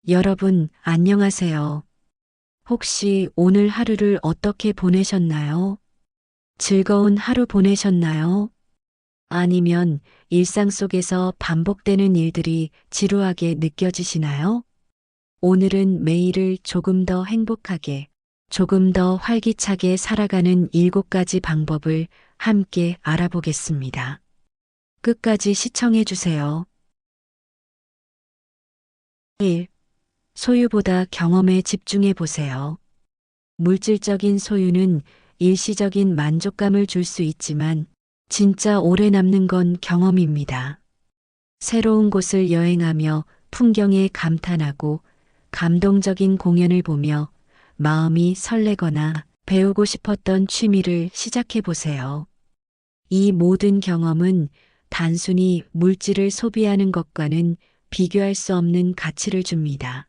여러분, 안녕하세요. 혹시 오늘 하루를 어떻게 보내셨나요? 즐거운 하루 보내셨나요? 아니면 일상 속에서 반복되는 일들이 지루하게 느껴지시나요? 오늘은 매일을 조금 더 행복하게, 조금 더 활기차게 살아가는 7가지 방법을 함께 알아보겠습니다. 끝까지 시청해 주세요. 1. 소유보다 경험에 집중해 보세요. 물질적인 소유는 일시적인 만족감을 줄 수 있지만 진짜 오래 남는 건 경험입니다. 새로운 곳을 여행하며 풍경에 감탄하고 감동적인 공연을 보며 마음이 설레거나 배우고 싶었던 취미를 시작해 보세요. 이 모든 경험은 단순히 물질을 소비하는 것과는 비교할 수 없는 가치를 줍니다.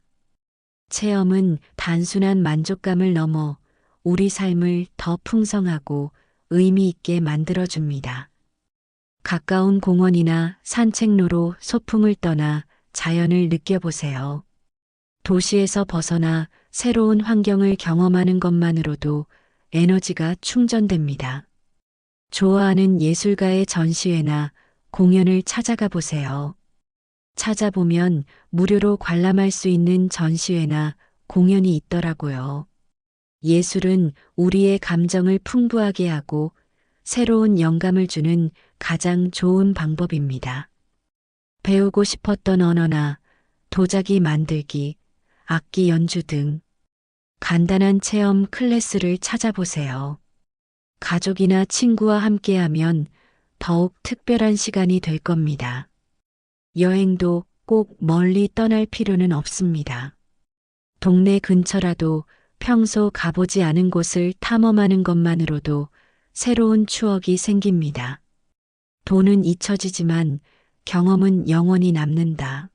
체험은 단순한 만족감을 넘어 우리 삶을 더 풍성하고 의미 있게 만들어줍니다. 가까운 공원이나 산책로로 소풍을 떠나 자연을 느껴보세요. 도시에서 벗어나 새로운 환경을 경험하는 것만으로도 에너지가 충전됩니다. 좋아하는 예술가의 전시회나 공연을 찾아가 보세요. 찾아보면 무료로 관람할 수 있는 전시회나 공연이 있더라고요. 예술은 우리의 감정을 풍부하게 하고 새로운 영감을 주는 가장 좋은 방법입니다. 배우고 싶었던 언어나 도자기 만들기, 악기 연주 등 간단한 체험 클래스를 찾아보세요. 가족이나 친구와 함께하면 더욱 특별한 시간이 될 겁니다. 여행도 꼭 멀리 떠날 필요는 없습니다. 동네 근처라도 평소 가보지 않은 곳을 탐험하는 것만으로도 새로운 추억이 생깁니다. 돈은 잊혀지지만 경험은 영원히 남는다.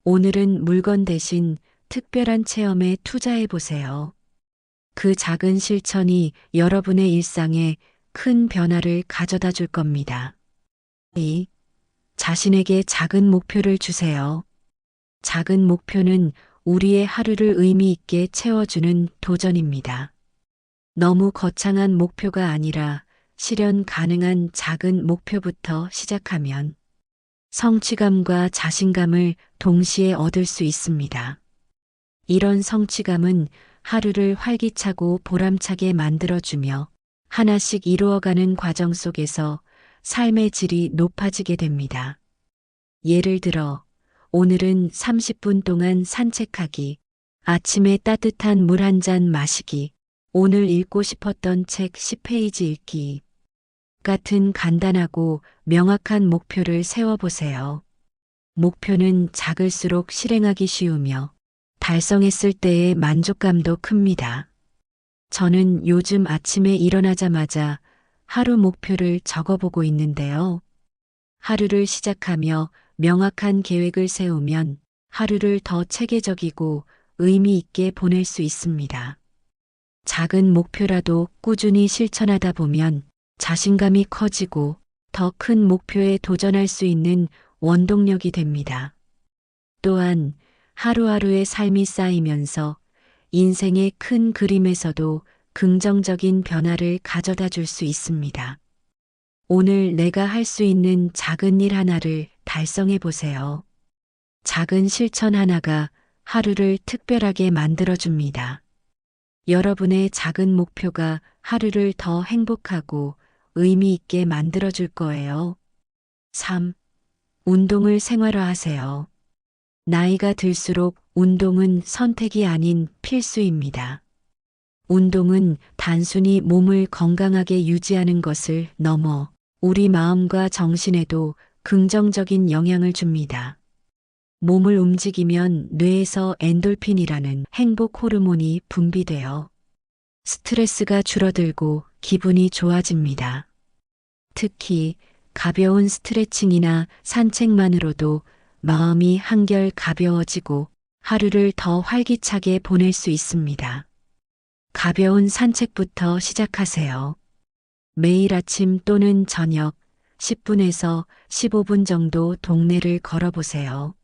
오늘은 물건 대신 특별한 체험에 투자해 보세요. 그 작은 실천이 여러분의 일상에 큰 변화를 가져다 줄 겁니다. 2. 자신에게 작은 목표를 주세요. 작은 목표는 우리의 하루를 의미 있게 채워주는 도전입니다. 너무 거창한 목표가 아니라 실현 가능한 작은 목표부터 시작하면 성취감과 자신감을 동시에 얻을 수 있습니다. 이런 성취감은 하루를 활기차고 보람차게 만들어주며 하나씩 이루어가는 과정 속에서 삶의 질이 높아지게 됩니다. 예를 들어, 오늘은 30분 동안 산책하기, 아침에 따뜻한 물 한 잔 마시기, 오늘 읽고 싶었던 책 10페이지 읽기 같은 간단하고 명확한 목표를 세워보세요. 목표는 작을수록 실행하기 쉬우며 달성했을 때의 만족감도 큽니다. 저는 요즘 아침에 일어나자마자 하루 목표를 적어보고 있는데요. 하루를 시작하며 명확한 계획을 세우면 하루를 더 체계적이고 의미 있게 보낼 수 있습니다. 작은 목표라도 꾸준히 실천하다 보면 자신감이 커지고 더 큰 목표에 도전할 수 있는 원동력이 됩니다. 또한 하루하루의 삶이 쌓이면서 인생의 큰 그림에서도 긍정적인 변화를 가져다 줄 수 있습니다. 오늘 내가 할 수 있는 작은 일 하나를 달성해 보세요. 작은 실천 하나가 하루를 특별하게 만들어줍니다. 여러분의 작은 목표가 하루를 더 행복하고 의미 있게 만들어줄 거예요. 3. 운동을 생활화하세요. 나이가 들수록 운동은 선택이 아닌 필수입니다. 운동은 단순히 몸을 건강하게 유지하는 것을 넘어 우리 마음과 정신에도 긍정적인 영향을 줍니다. 몸을 움직이면 뇌에서 엔돌핀이라는 행복 호르몬이 분비되어 스트레스가 줄어들고 기분이 좋아집니다. 특히 가벼운 스트레칭이나 산책만으로도 마음이 한결 가벼워지고 하루를 더 활기차게 보낼 수 있습니다. 가벼운 산책부터 시작하세요. 매일 아침 또는 저녁 10분에서 15분 정도 동네를 걸어보세요.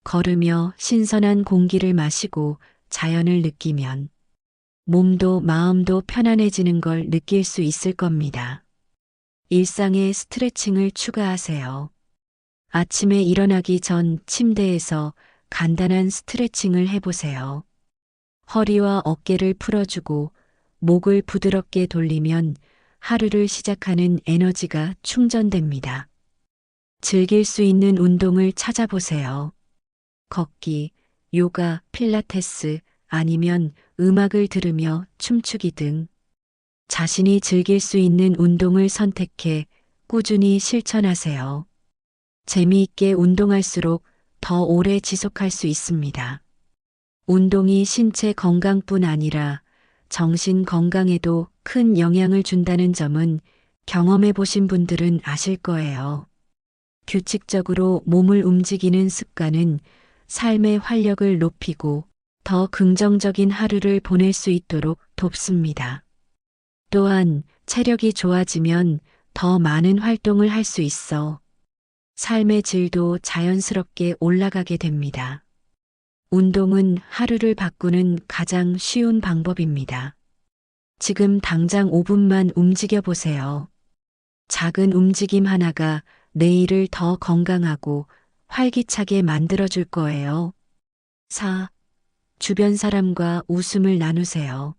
걸으며 신선한 공기를 마시고 자연을 느끼면 몸도 마음도 편안해지는 걸 느낄 수 있을 겁니다. 일상에 스트레칭을 추가하세요. 아침에 일어나기 전 침대에서 간단한 스트레칭을 해보세요. 허리와 어깨를 풀어주고 목을 부드럽게 돌리면 하루를 시작하는 에너지가 충전됩니다. 즐길 수 있는 운동을 찾아보세요. 걷기, 요가, 필라테스, 아니면 음악을 들으며 춤추기 등 자신이 즐길 수 있는 운동을 선택해 꾸준히 실천하세요. 재미있게 운동할수록 더 오래 지속할 수 있습니다. 운동이 신체 건강뿐 아니라 정신 건강에도 큰 영향을 준다는 점은 경험해 보신 분들은 아실 거예요. 규칙적으로 몸을 움직이는 습관은 삶의 활력을 높이고 더 긍정적인 하루를 보낼 수 있도록 돕습니다. 또한 체력이 좋아지면 더 많은 활동을 할 수 있어 삶의 질도 자연스럽게 올라가게 됩니다. 운동은 하루를 바꾸는 가장 쉬운 방법입니다. 지금 당장 5분만 움직여 보세요. 작은 움직임 하나가 내일을 더 건강하고 활기차게 만들어줄 거예요. 4. 주변 사람과 웃음을 나누세요.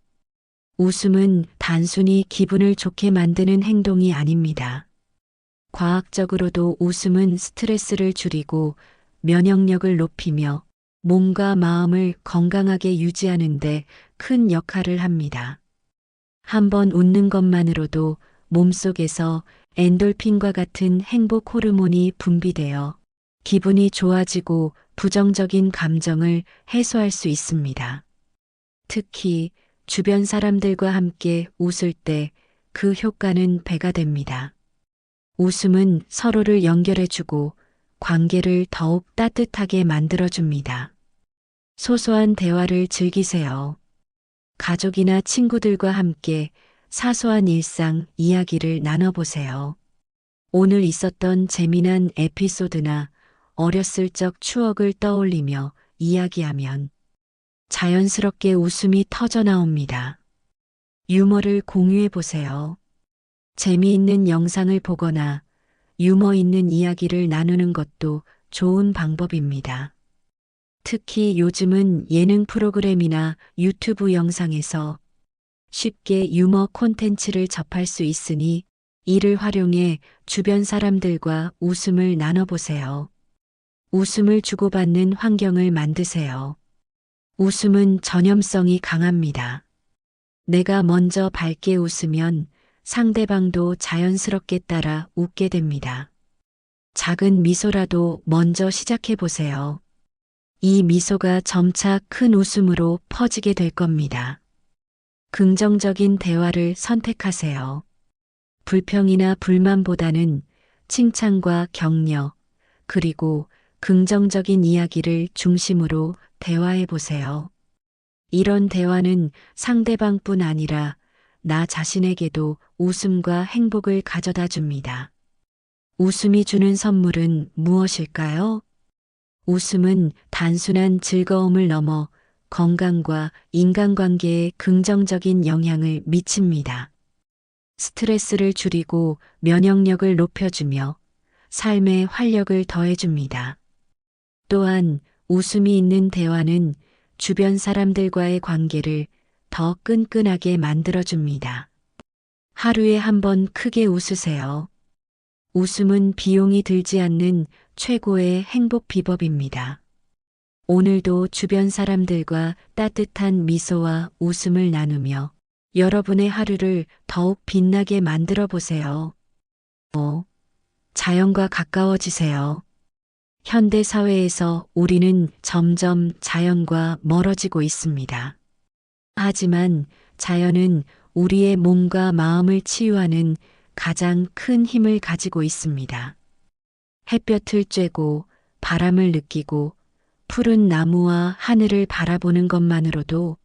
웃음은 단순히 기분을 좋게 만드는 행동이 아닙니다. 과학적으로도 웃음은 스트레스를 줄이고 면역력을 높이며 몸과 마음을 건강하게 유지하는 데 큰 역할을 합니다. 한번 웃는 것만으로도 몸속에서 엔돌핀과 같은 행복 호르몬이 분비되어 기분이 좋아지고 부정적인 감정을 해소할 수 있습니다. 특히 주변 사람들과 함께 웃을 때 그 효과는 배가 됩니다. 웃음은 서로를 연결해주고 관계를 더욱 따뜻하게 만들어줍니다. 소소한 대화를 즐기세요. 가족이나 친구들과 함께 사소한 일상 이야기를 나눠보세요. 오늘 있었던 재미난 에피소드나 어렸을 적 추억을 떠올리며 이야기하면 자연스럽게 웃음이 터져 나옵니다. 유머를 공유해 보세요. 재미있는 영상을 보거나 유머 있는 이야기를 나누는 것도 좋은 방법입니다. 특히 요즘은 예능 프로그램이나 유튜브 영상에서 쉽게 유머 콘텐츠를 접할 수 있으니 이를 활용해 주변 사람들과 웃음을 나눠보세요. 웃음을 주고받는 환경을 만드세요. 웃음은 전염성이 강합니다. 내가 먼저 밝게 웃으면 상대방도 자연스럽게 따라 웃게 됩니다. 작은 미소라도 먼저 시작해 보세요. 이 미소가 점차 큰 웃음으로 퍼지게 될 겁니다. 긍정적인 대화를 선택하세요. 불평이나 불만보다는 칭찬과 격려, 그리고 긍정적인 이야기를 중심으로 대화해 보세요. 이런 대화는 상대방뿐 아니라 나 자신에게도 웃음과 행복을 가져다 줍니다. 웃음이 주는 선물은 무엇일까요? 웃음은 단순한 즐거움을 넘어 건강과 인간관계에 긍정적인 영향을 미칩니다. 스트레스를 줄이고 면역력을 높여주며 삶의 활력을 더해줍니다. 또한 웃음이 있는 대화는 주변 사람들과의 관계를 더 끈끈하게 만들어줍니다. 하루에 한 번 크게 웃으세요. 웃음은 비용이 들지 않는 최고의 행복 비법입니다. 오늘도 주변 사람들과 따뜻한 미소와 웃음을 나누며 여러분의 하루를 더욱 빛나게 만들어 보세요. 5. 자연과 가까워지세요. 현대 사회에서 우리는 점점 자연과 멀어지고 있습니다. 하지만 자연은 우리의 몸과 마음을 치유하는 가장 큰 힘을 가지고 있습니다. 햇볕을 쬐고 바람을 느끼고 푸른 나무와 하늘을 바라보는 것만으로도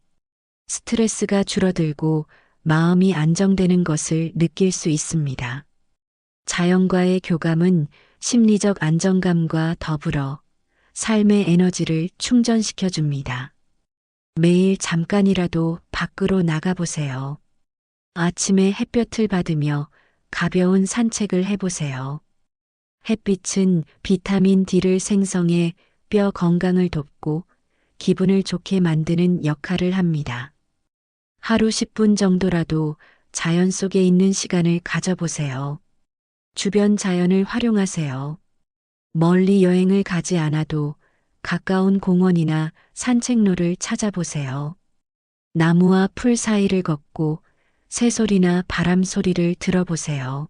스트레스가 줄어들고 마음이 안정되는 것을 느낄 수 있습니다. 자연과의 교감은 심리적 안정감과 더불어 삶의 에너지를 충전시켜 줍니다. 매일 잠깐이라도 밖으로 나가보세요. 아침에 햇볕을 받으며 가벼운 산책을 해보세요. 햇빛은 비타민 D를 생성해 뼈 건강을 돕고 기분을 좋게 만드는 역할을 합니다. 하루 10분 정도라도 자연 속에 있는 시간을 가져보세요. 주변 자연을 활용하세요. 멀리 여행을 가지 않아도 가까운 공원이나 산책로를 찾아보세요. 나무와 풀 사이를 걷고 새소리나 바람 소리를 들어보세요.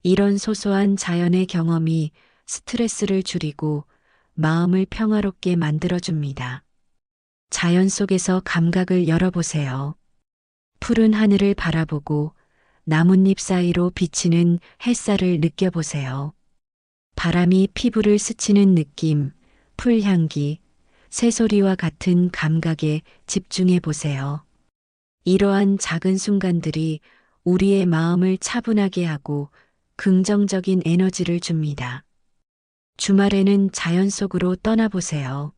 이런 소소한 자연의 경험이 스트레스를 줄이고 마음을 평화롭게 만들어줍니다. 자연 속에서 감각을 열어보세요. 푸른 하늘을 바라보고 나뭇잎 사이로 비치는 햇살을 느껴보세요. 바람이 피부를 스치는 느낌, 풀향기, 새소리와 같은 감각에 집중해 보세요. 이러한 작은 순간들이 우리의 마음을 차분하게 하고 긍정적인 에너지를 줍니다. 주말에는 자연 속으로 떠나보세요.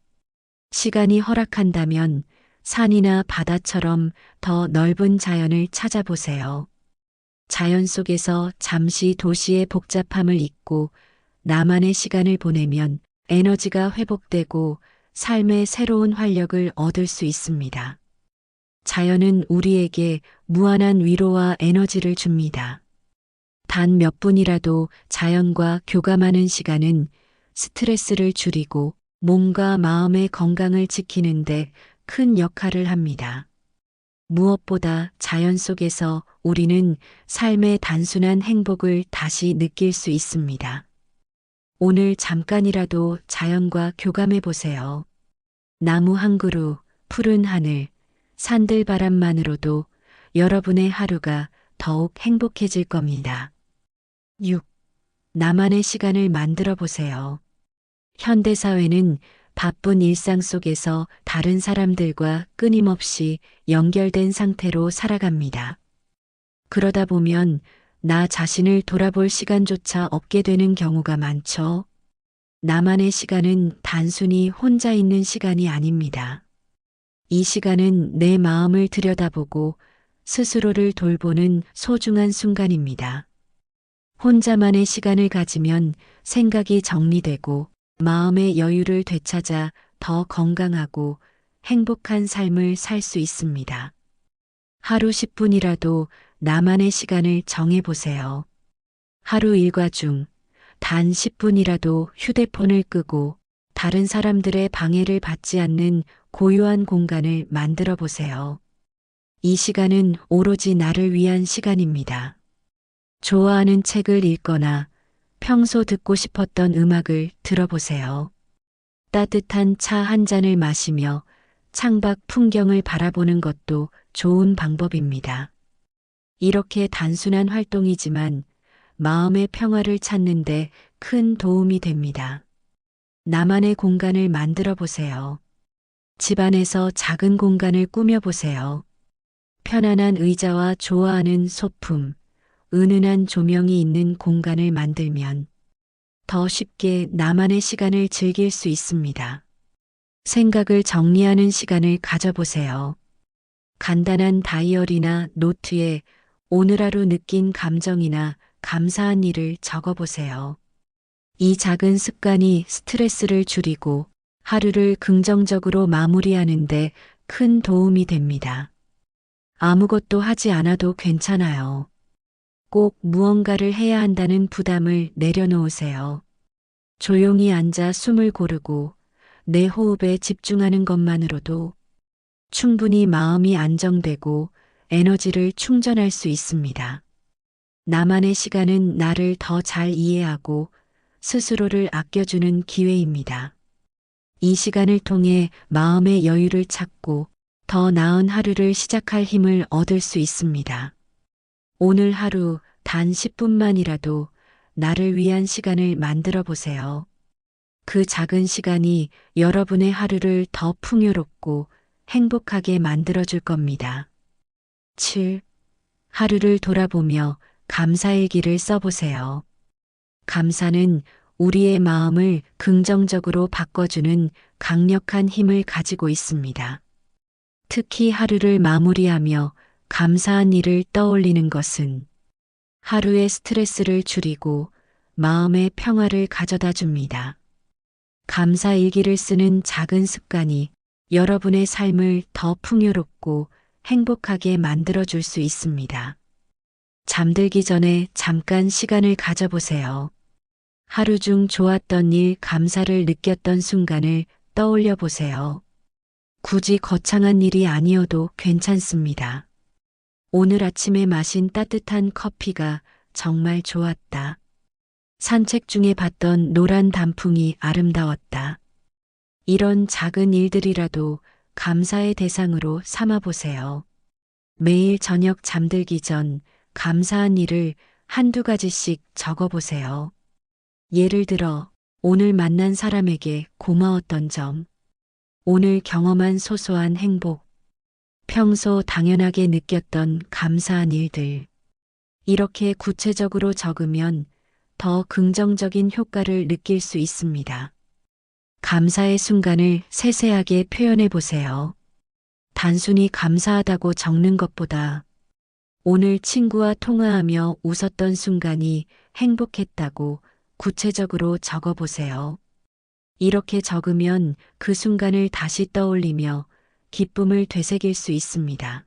시간이 허락한다면 산이나 바다처럼 더 넓은 자연을 찾아보세요. 자연 속에서 잠시 도시의 복잡함을 잊고 나만의 시간을 보내면 에너지가 회복되고 삶의 새로운 활력을 얻을 수 있습니다. 자연은 우리에게 무한한 위로와 에너지를 줍니다. 단 몇 분이라도 자연과 교감하는 시간은 스트레스를 줄이고 몸과 마음의 건강을 지키는데 큰 역할을 합니다. 무엇보다 자연 속에서 우리는 삶의 단순한 행복을 다시 느낄 수 있습니다. 오늘 잠깐이라도 자연과 교감해 보세요. 나무 한 그루, 푸른 하늘, 산들바람만으로도 여러분의 하루가 더욱 행복해질 겁니다. 6. 나만의 시간을 만들어 보세요. 현대사회는 바쁜 일상 속에서 다른 사람들과 끊임없이 연결된 상태로 살아갑니다. 그러다 보면 나 자신을 돌아볼 시간조차 없게 되는 경우가 많죠. 나만의 시간은 단순히 혼자 있는 시간이 아닙니다. 이 시간은 내 마음을 들여다보고 스스로를 돌보는 소중한 순간입니다. 혼자만의 시간을 가지면 생각이 정리되고 마음의 여유를 되찾아 더 건강하고 행복한 삶을 살 수 있습니다. 하루 10분이라도 나만의 시간을 정해보세요. 하루 일과 중 단 10분이라도 휴대폰을 끄고 다른 사람들의 방해를 받지 않는 고요한 공간을 만들어 보세요. 이 시간은 오로지 나를 위한 시간입니다. 좋아하는 책을 읽거나 평소 듣고 싶었던 음악을 들어보세요. 따뜻한 차 한 잔을 마시며 창밖 풍경을 바라보는 것도 좋은 방법입니다. 이렇게 단순한 활동이지만 마음의 평화를 찾는데 큰 도움이 됩니다. 나만의 공간을 만들어 보세요. 집안에서 작은 공간을 꾸며 보세요. 편안한 의자와 좋아하는 소품, 은은한 조명이 있는 공간을 만들면 더 쉽게 나만의 시간을 즐길 수 있습니다. 생각을 정리하는 시간을 가져보세요. 간단한 다이어리나 노트에 오늘 하루 느낀 감정이나 감사한 일을 적어보세요. 이 작은 습관이 스트레스를 줄이고 하루를 긍정적으로 마무리하는데 큰 도움이 됩니다. 아무것도 하지 않아도 괜찮아요. 꼭 무언가를 해야 한다는 부담을 내려놓으세요. 조용히 앉아 숨을 고르고 내 호흡에 집중하는 것만으로도 충분히 마음이 안정되고 에너지를 충전할 수 있습니다. 나만의 시간은 나를 더 잘 이해하고 스스로를 아껴주는 기회입니다. 이 시간을 통해 마음의 여유를 찾고 더 나은 하루를 시작할 힘을 얻을 수 있습니다. 오늘 하루 단 10분만이라도 나를 위한 시간을 만들어 보세요. 그 작은 시간이 여러분의 하루를 더 풍요롭고 행복하게 만들어 줄 겁니다. 7. 하루를 돌아보며 감사일기를 써보세요. 감사는 우리의 마음을 긍정적으로 바꿔주는 강력한 힘을 가지고 있습니다. 특히 하루를 마무리하며 감사한 일을 떠올리는 것은 하루의 스트레스를 줄이고 마음의 평화를 가져다 줍니다. 감사 일기를 쓰는 작은 습관이 여러분의 삶을 더 풍요롭고 행복하게 만들어줄 수 있습니다. 잠들기 전에 잠깐 시간을 가져보세요. 하루 중 좋았던 일, 감사를 느꼈던 순간을 떠올려 보세요. 굳이 거창한 일이 아니어도 괜찮습니다. 오늘 아침에 마신 따뜻한 커피가 정말 좋았다. 산책 중에 봤던 노란 단풍이 아름다웠다. 이런 작은 일들이라도 감사의 대상으로 삼아 보세요. 매일 저녁 잠들기 전 감사한 일을 한두 가지씩 적어 보세요. 예를 들어, 오늘 만난 사람에게 고마웠던 점, 오늘 경험한 소소한 행복, 평소 당연하게 느꼈던 감사한 일들. 이렇게 구체적으로 적으면 더 긍정적인 효과를 느낄 수 있습니다. 감사의 순간을 세세하게 표현해 보세요. 단순히 감사하다고 적는 것보다 오늘 친구와 통화하며 웃었던 순간이 행복했다고 구체적으로 적어 보세요. 이렇게 적으면 그 순간을 다시 떠올리며 기쁨을 되새길 수 있습니다.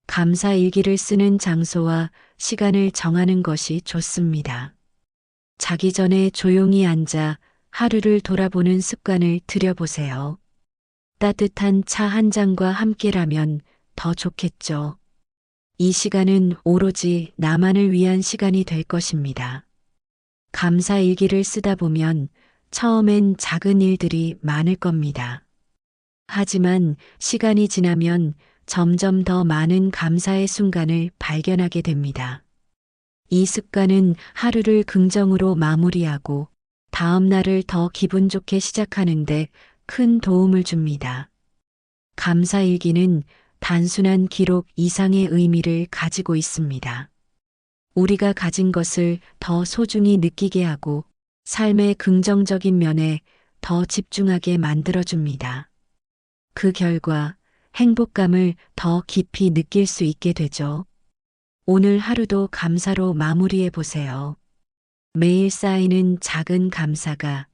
감사 일기를 쓰는 장소와 시간을 정하는 것이 좋습니다. 자기 전에 조용히 앉아 하루를 돌아보는 습관을 들여보세요. 따뜻한 차 한 잔과 함께라면 더 좋겠죠. 이 시간은 오로지 나만을 위한 시간이 될 것입니다. 감사 일기를 쓰다 보면 처음엔 작은 일들이 많을 겁니다. 하지만 시간이 지나면 점점 더 많은 감사의 순간을 발견하게 됩니다. 이 습관은 하루를 긍정으로 마무리하고 다음 날을 더 기분 좋게 시작하는데 큰 도움을 줍니다. 감사 일기는 단순한 기록 이상의 의미를 가지고 있습니다. 우리가 가진 것을 더 소중히 느끼게 하고 삶의 긍정적인 면에 더 집중하게 만들어줍니다. 그 결과 행복감을 더 깊이 느낄 수 있게 되죠. 오늘 하루도 감사로 마무리해 보세요. 매일 쌓이는 작은 감사가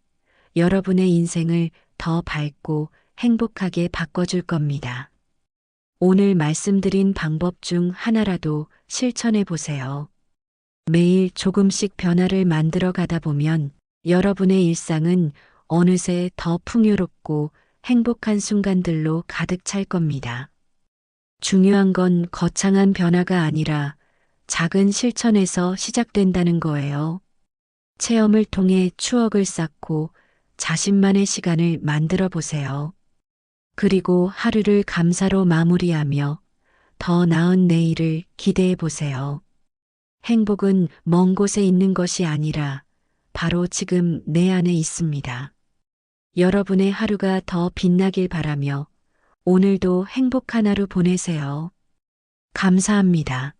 여러분의 인생을 더 밝고 행복하게 바꿔줄 겁니다. 오늘 말씀드린 방법 중 하나라도 실천해 보세요. 매일 조금씩 변화를 만들어 가다 보면 여러분의 일상은 어느새 더 풍요롭고 행복한 순간들로 가득 찰 겁니다. 중요한 건 거창한 변화가 아니라 작은 실천에서 시작된다는 거예요. 체험을 통해 추억을 쌓고 자신만의 시간을 만들어 보세요. 그리고 하루를 감사로 마무리하며 더 나은 내일을 기대해 보세요. 행복은 먼 곳에 있는 것이 아니라 바로 지금 내 안에 있습니다. 여러분의 하루가 더 빛나길 바라며 오늘도 행복한 하루 보내세요. 감사합니다.